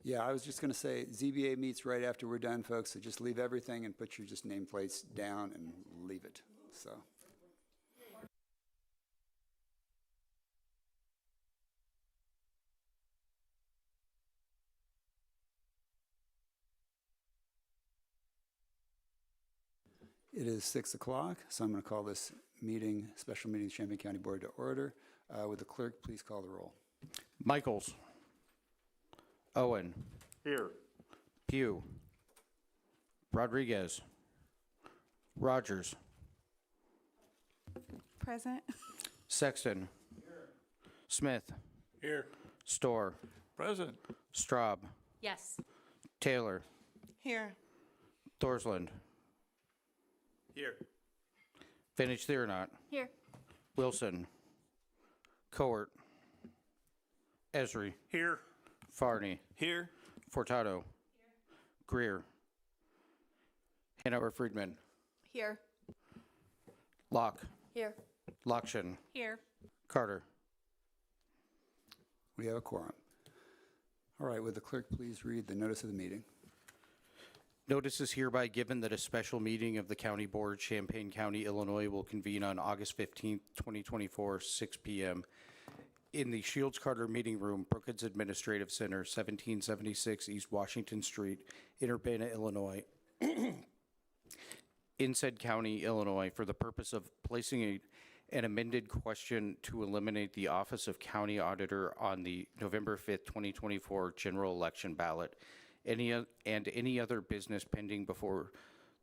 Yeah, I was just going to say, ZBA meets right after we're done, folks, so just leave everything and put your just nameplates down and leave it, so. It is 6 o'clock, so I'm going to call this meeting, special meeting, Champaign County Board to order. Would the clerk please call the roll? Michaels. Owen. Here. Pugh. Rodriguez. Rogers. Present. Sexton. Smith. Here. Storr. Present. Straub. Yes. Taylor. Here. Thorsland. Here. Vintage Theronot. Here. Wilson. Coert. Esri. Here. Farney. Here. Furtado. Greer. Hanover Friedman. Here. Locke. Here. Lockshin. Here. Carter. We have a quorum. All right, would the clerk please read the notice of the meeting? Notice is hereby given that a special meeting of the County Board, Champaign County, Illinois, will convene on August 15th, 2024, 6 p.m. in the Shields Carter Meeting Room, Brookings Administrative Center, 1776 East Washington Street, Urbana, Illinois, in said county, Illinois, for the purpose of placing an amended question to eliminate the office of County Auditor on the November 5th, 2024 general election ballot, any other business pending before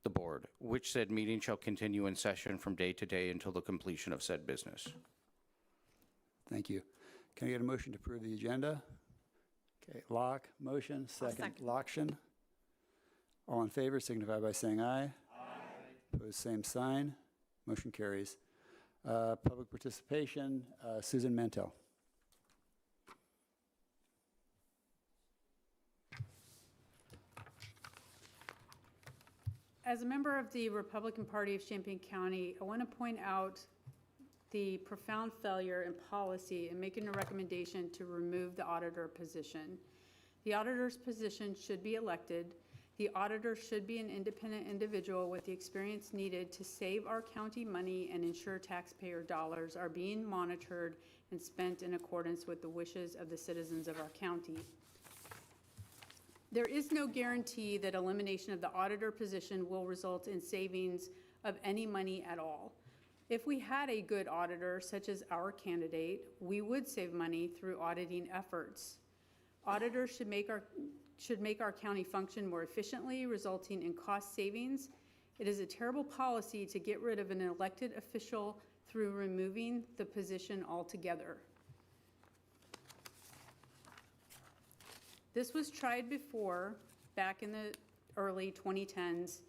the board, which said meeting shall continue in session from day to day until the completion of said business. Thank you. Can I get a motion to approve the agenda? Okay, Locke, motion. Second, Lockshin. All in favor signify by saying aye. Aye. Opposed, same sign. Motion carries. Public participation, Susan Mantell. As a member of the Republican Party of Champaign County, I want to point out the profound failure in policy in making a recommendation to remove the auditor position. The auditor's position should be elected. The auditor should be an independent individual with the experience needed to save our county money and ensure taxpayer dollars are being monitored and spent in accordance with the wishes of the citizens of our county. There is no guarantee that elimination of the auditor position will result in savings of any money at all. If we had a good auditor, such as our candidate, we would save money through auditing efforts. Auditors should make our county function more efficiently, resulting in cost savings. It is a terrible policy to get rid of an elected official through removing the position altogether. This was tried before, back in the early 2010s,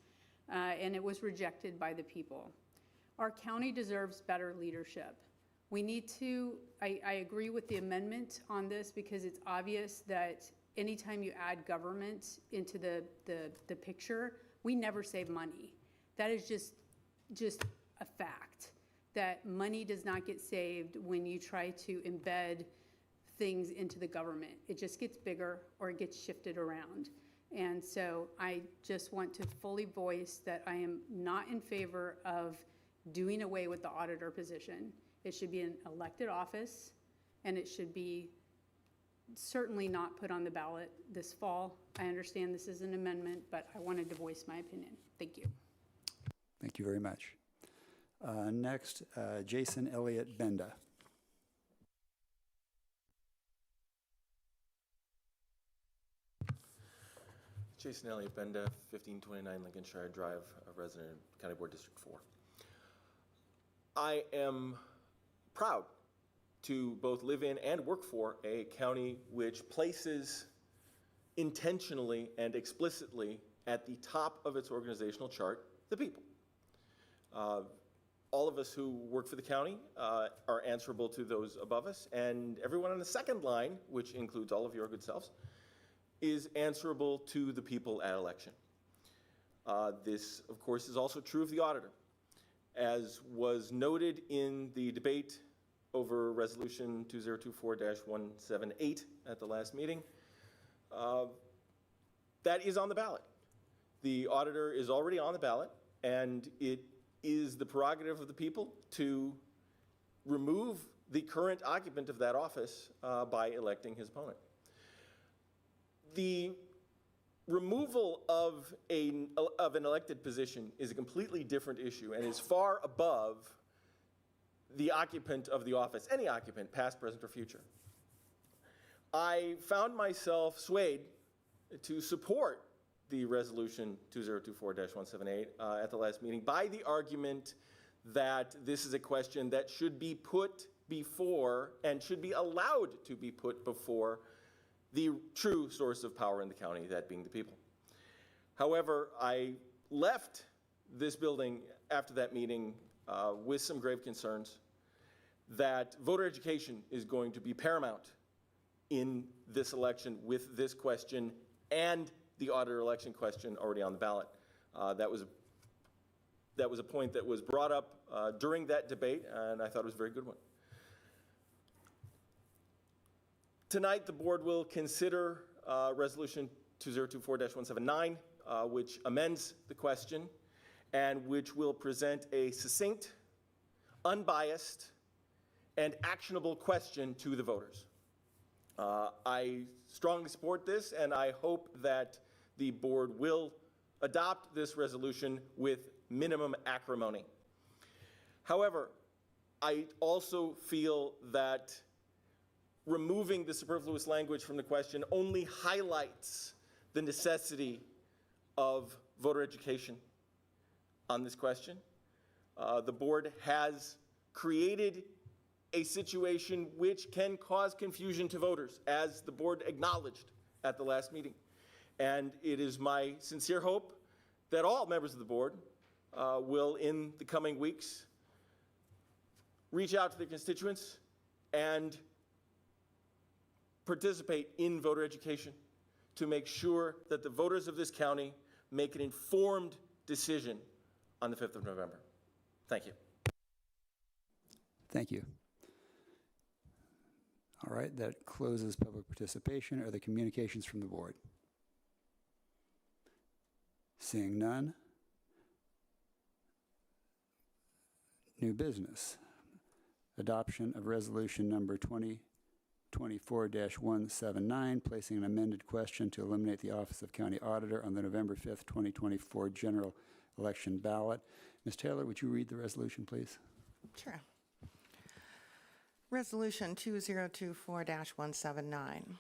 and it was rejected by the people. Our county deserves better leadership. We need to, I agree with the amendment on this because it's obvious that anytime you add government into the picture, we never save money. That is just a fact, that money does not get saved when you try to embed things into the government. It just gets bigger or it gets shifted around. And so I just want to fully voice that I am not in favor of doing away with the auditor position. It should be an elected office, and it should be certainly not put on the ballot this fall. I understand this is an amendment, but I wanted to voice my opinion. Thank you. Thank you very much. Next, Jason Elliott Benda. Jason Elliott Benda, 1529 Lincolnshire Drive, a resident of County Board District 4. I am proud to both live in and work for a county which places intentionally and explicitly at the top of its organizational chart the people. All of us who work for the county are answerable to those above us, and everyone on the second line, which includes all of your good selves, is answerable to the people at election. This, of course, is also true of the auditor. As was noted in the debate over Resolution 2024-178 at the last meeting, that is on the ballot. The auditor is already on the ballot, and it is the prerogative of the people to remove the current occupant of that office by electing his opponent. The removal of an elected position is a completely different issue and is far above the occupant of the office, any occupant, past, present, or future. I found myself swayed to support the resolution 2024-178 at the last meeting by the argument that this is a question that should be put before and should be allowed to be put before the true source of power in the county, that being the people. However, I left this building after that meeting with some grave concerns that voter education is going to be paramount in this election with this question and the auditor election question already on the ballot. That was a point that was brought up during that debate, and I thought it was a very good one. Tonight, the board will consider Resolution 2024-179, which amends the question and which will present a succinct, unbiased, and actionable question to the voters. I strongly support this, and I hope that the board will adopt this resolution with minimum acrimony. However, I also feel that removing the superfluous language from the question only highlights the necessity of voter education on this question. The board has created a situation which can cause confusion to voters, as the board acknowledged at the last meeting. And it is my sincere hope that all members of the board will, in the coming weeks, reach out to their constituents and participate in voter education to make sure that the voters of this county make an informed decision on the 5th of November. Thank you. Thank you. All right, that closes public participation. Are there communications from the board? Seeing none. New business. Adoption of resolution number 2024-179, placing an amended question to eliminate the office of county auditor on the November 5th, 2024 general election ballot. Ms. Taylor, would you read the resolution, please? Sure. Resolution 2024-179.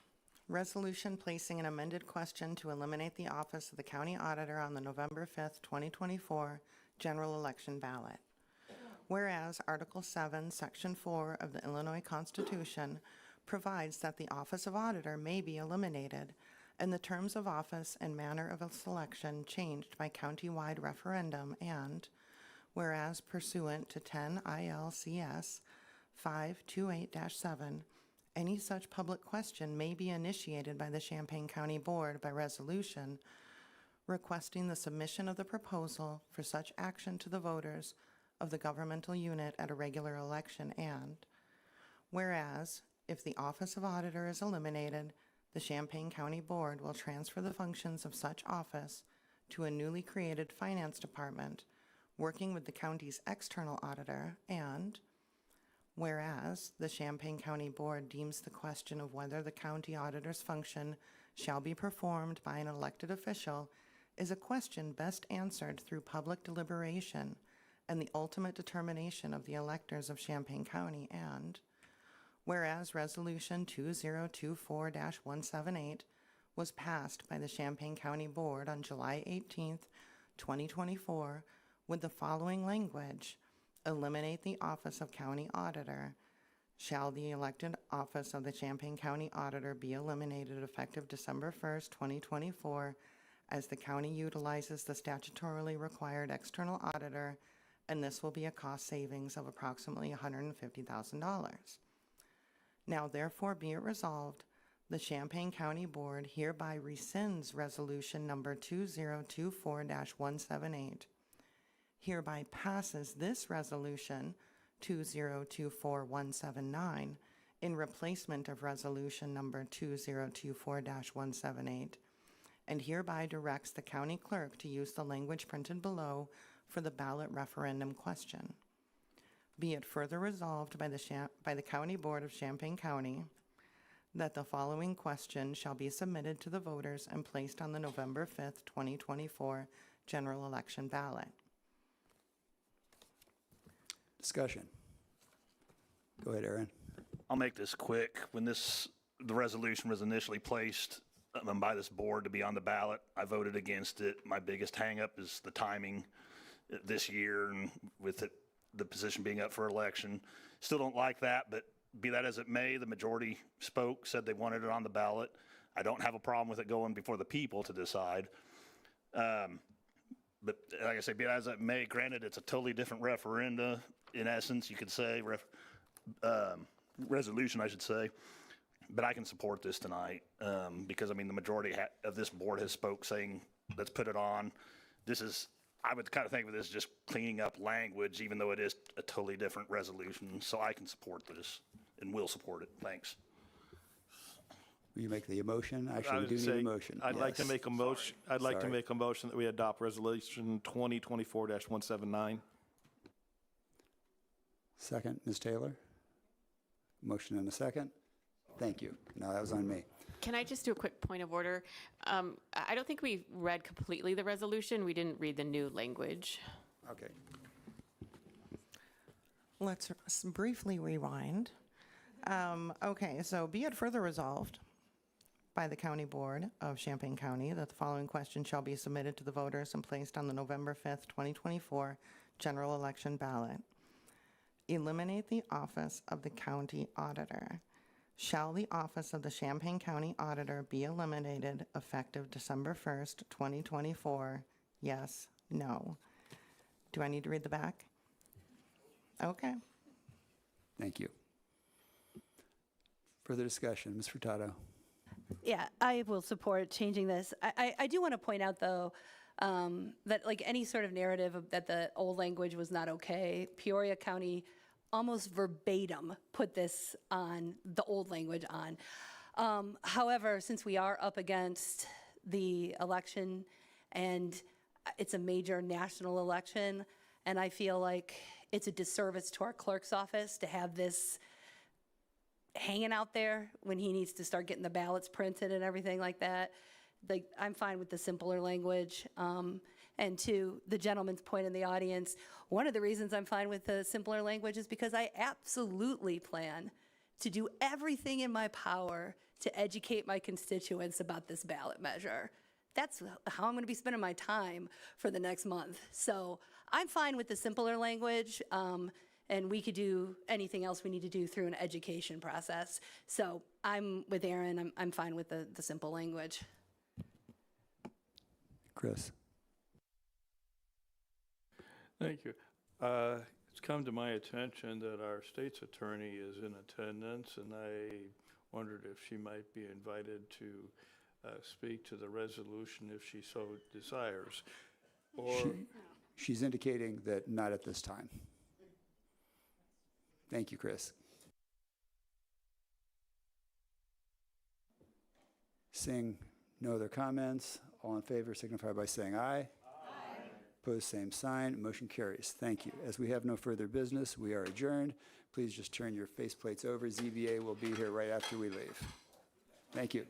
Resolution placing an amended question to eliminate the office of the county auditor on the November 5th, 2024 general election ballot. Whereas Article 7, Section 4 of the Illinois Constitution provides that the office of auditor may be eliminated and the terms of office and manner of selection changed by county-wide referendum, and whereas pursuant to 10 ILCS 528-7, any such public question may be initiated by the Champaign County Board by resolution requesting the submission of the proposal for such action to the voters of the governmental unit at a regular election, and whereas if the office of auditor is eliminated, the Champaign County Board will transfer the functions of such office to a newly created finance department working with the county's external auditor, and whereas the Champaign County Board deems the question of whether the county auditor's function shall be performed by an elected official is a question best answered through public deliberation and the ultimate determination of the electors of Champaign County, and whereas Resolution 2024-178 was passed by the Champaign County Board on July 18th, 2024, with the following language: eliminate the office of county auditor. Shall the elected office of the Champaign County Auditor be eliminated effective December 1st, 2024, as the county utilizes the statutorily required external auditor, and this will be a cost savings of approximately $150,000. Now therefore be it resolved, the Champaign County Board hereby rescinds resolution number 2024-178, hereby passes this resolution 2024-179 in replacement of Resolution Number 2024-178, and hereby directs the county clerk to use the language printed below for the ballot referendum question. Be it further resolved by the County Board of Champaign County that the following question shall be submitted to the voters and placed on the November 5th, 2024 general election ballot. Discussion. Go ahead, Aaron. I'll make this quick. When the resolution was initially placed by this board to be on the ballot, I voted against it. My biggest hangup is the timing this year, and with the position being up for election. Still don't like that, but be that as it may, the majority spoke, said they wanted it on the ballot. I don't have a problem with it going before the people to decide. But like I say, be that as it may, granted, it's a totally different referenda, in essence, you could say, resolution, I should say. But I can support this tonight because, I mean, the majority of this board has spoke saying, let's put it on. I would kind of think of this just cleaning up language, even though it is a totally different resolution. So I can support this and will support it. Thanks. Will you make the motion? Actually, we do need a motion. I'd like to Yes. make a motion. I'd like to Sorry. make a motion that we adopt Resolution 2024-179. Second, Ms. Taylor? Motion and a second? Thank you. No, that was on me. Can I just do a quick point of order? I don't think we read completely the resolution. We didn't read the new language. Okay. Let's briefly rewind. Okay, so be it further resolved by the County Board of Champaign County that the following question shall be submitted to the voters and placed on the November 5th, 2024 general election ballot. Eliminate the office of the county auditor. Shall the office of the Champaign County Auditor be eliminated effective December 1st, 2024? Yes, no. Do I need to read the back? Okay. Thank you. Further discussion, Ms. Furtado? Yeah, I will support changing this. I do want to point out, though, that like any sort of narrative that the old language was not okay, Peoria County almost verbatim put this on, the old language on. However, since we are up against the election and it's a major national election, and I feel like it's a disservice to our clerk's office to have this hanging out there when he needs to start getting the ballots printed and everything like that. Like, I'm fine with the simpler language. And to the gentleman's point in the audience, one of the reasons I'm fine with the simpler language is because I absolutely plan to do everything in my power to educate my constituents about this ballot measure. That's how I'm going to be spending my time for the next month. So I'm fine with the simpler language, and we could do anything else we need to do through an education process. So I'm with Aaron. I'm fine with the simple language. Chris? Thank you. It's come to my attention that our state's attorney is in attendance, and I wondered if she might be invited to speak to the resolution if she so desires. Or She's indicating that not at this time. Thank you, Chris. Seeing no other comments, all in favor signify by saying aye. Opposed, same sign. Motion carries. Thank you. As we have no further business, we are adjourned. Please just turn your faceplates over. ZBA will be here right after we leave. Thank you.